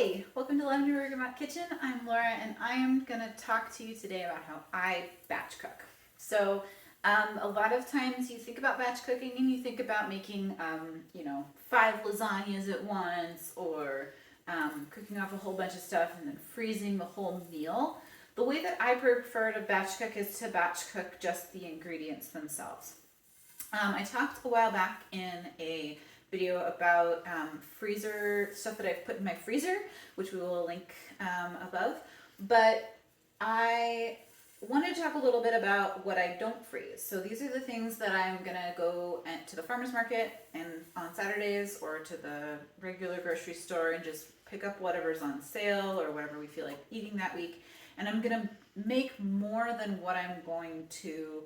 Hi, welcome to Lavender Bergamot Kitchen. I'm Laura and I am going to talk to you today about how I batch cook. So a lot of times you think about batch cooking and you think about making, 5 lasagnas at once or cooking off a whole bunch of stuff and then freezing the whole meal. The way that I prefer to batch cook is to batch cook just the ingredients themselves. I talked a while back in a video about freezer stuff that I've put in my freezer, which we will link above. But I wanted to talk a little bit about what I don't freeze. So these are the things that I'm gonna go to the farmer's market and on Saturdays or to the regular grocery store and just pick up whatever's on sale or whatever we feel like eating that week. And I'm gonna make more than what I'm going to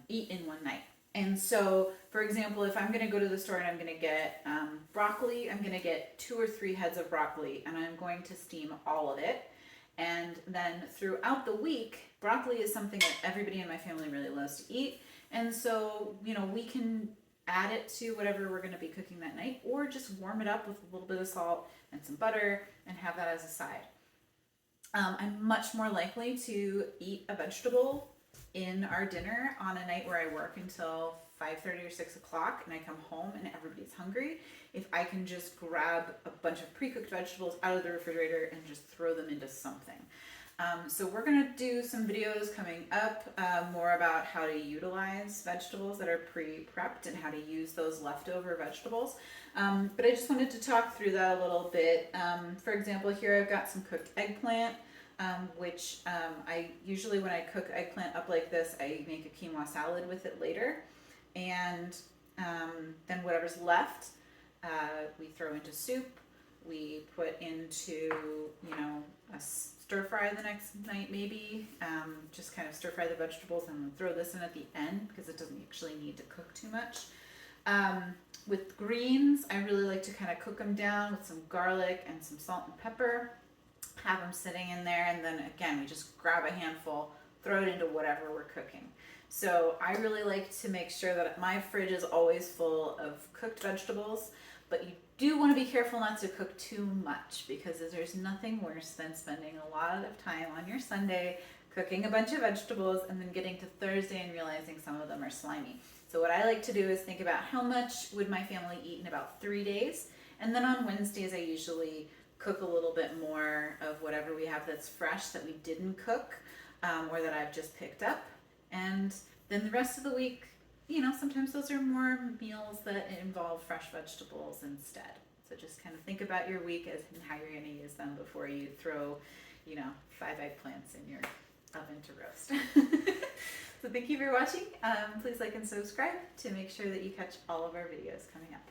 eat in one night. And so, for example, if I'm going to go to the store and I'm going to get broccoli, I'm going to get 2 or 3 heads of broccoli and I'm going to steam all of it. And then throughout the week, broccoli is something that everybody in my family really loves to eat. And so, we can add it to whatever we're going to be cooking that night or just warm it up with a little bit of salt and some butter and have that as a side. I'm much more likely to eat a vegetable in our dinner on a night where I work until 5:30 or 6 o'clock and I come home and everybody's hungry, if I can just grab a bunch of pre-cooked vegetables out of the refrigerator and just throw them into something. So we're going to do some videos coming up more about how to utilize vegetables that are pre-prepped and how to use those leftover vegetables. But I just wanted to talk through that a little bit. For example, here I've got some cooked eggplant. Which I usually, when I cook eggplant up like this, I make a quinoa salad with it later. And then whatever's left, we throw into soup. We put into, a stir fry the next night maybe. Just kind of stir fry the vegetables and then throw this in at the end because it doesn't actually need to cook too much. With greens, I really like to kind of cook them down with some garlic and some salt and pepper. Have them sitting in there, and then again we just grab a handful, throw it into whatever we're cooking. So I really like to make sure that my fridge is always full of cooked vegetables, but you do want to be careful not to cook too much because there's nothing worse than spending a lot of time on your Sunday cooking a bunch of vegetables and then getting to Thursday and realizing some of them are slimy. So what I like to do is think about how much would my family eat in about 3 days, and then on Wednesdays I usually cook a little bit more of whatever we have that's fresh that we didn't cook or that I've just picked up. And then the rest of the week, sometimes those are more meals that involve fresh vegetables instead. So just kind of think about your week and how you're going to use them before you throw, 5 eggplants in your oven to roast. So thank you for watching. Please like and subscribe to make sure that you catch all of our videos coming up.